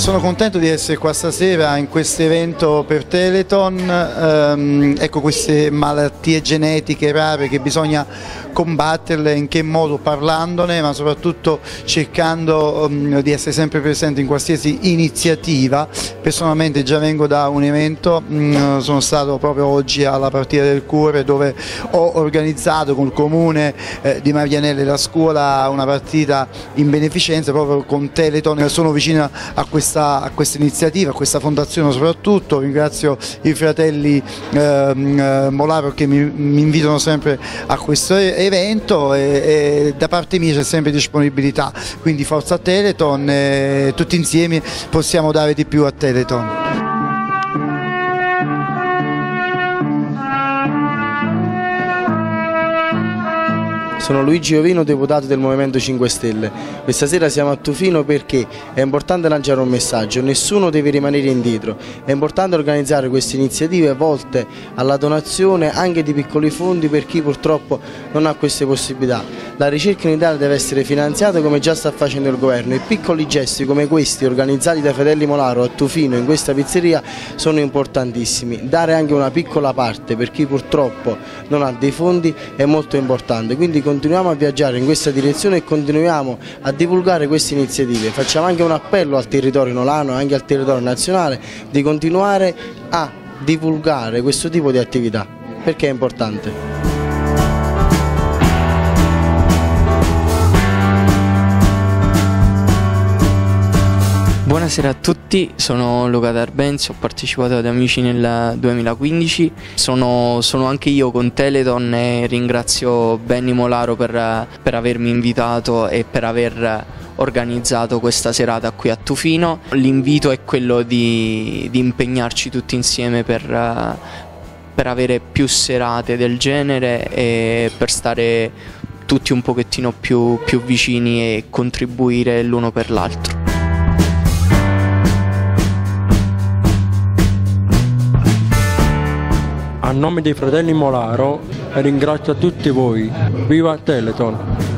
Sono contento di essere qua stasera in questo evento per Telethon. Ecco, queste malattie genetiche rare che bisogna combatterle, in che modo? Parlandone, ma soprattutto cercando di essere sempre presente in qualsiasi iniziativa. Personalmente già vengo da un evento, sono stato proprio oggi alla partita del cuore, dove ho organizzato col comune di Marianello e la scuola una partita in beneficenza proprio con Telethon. Sono vicino a questa iniziativa, a questa fondazione soprattutto. Ringrazio i fratelli Molaro che mi invitano sempre a questo evento e da parte mia c'è sempre disponibilità, quindi forza a Telethon e tutti insieme possiamo dare di più a Telethon. Sono Luigi Ovino, deputato del Movimento 5 Stelle. Questa sera siamo a Tufino perché è importante lanciare un messaggio: nessuno deve rimanere indietro. È importante organizzare queste iniziative volte alla donazione anche di piccoli fondi per chi purtroppo non ha queste possibilità. La ricerca in Italia deve essere finanziata come già sta facendo il governo, e piccoli gesti come questi organizzati dai fratelli Molaro a Tufino in questa pizzeria sono importantissimi. Dare anche una piccola parte per chi purtroppo non ha dei fondi è molto importante, quindi continuiamo a viaggiare in questa direzione e continuiamo a divulgare queste iniziative. Facciamo anche un appello al territorio nolano e anche al territorio nazionale di continuare a divulgare questo tipo di attività, perché è importante. Buonasera a tutti, sono Luca D'Arbenzi, ho partecipato ad Amici nel 2015, sono anche io con Telethon e ringrazio Benny Molaro per avermi invitato e per aver organizzato questa serata qui a Tufino. L'invito è quello di impegnarci tutti insieme per avere più serate del genere e per stare tutti un pochettino più vicini e contribuire l'uno per l'altro. A nome dei fratelli Molaro ringrazio tutti voi. Viva Telethon!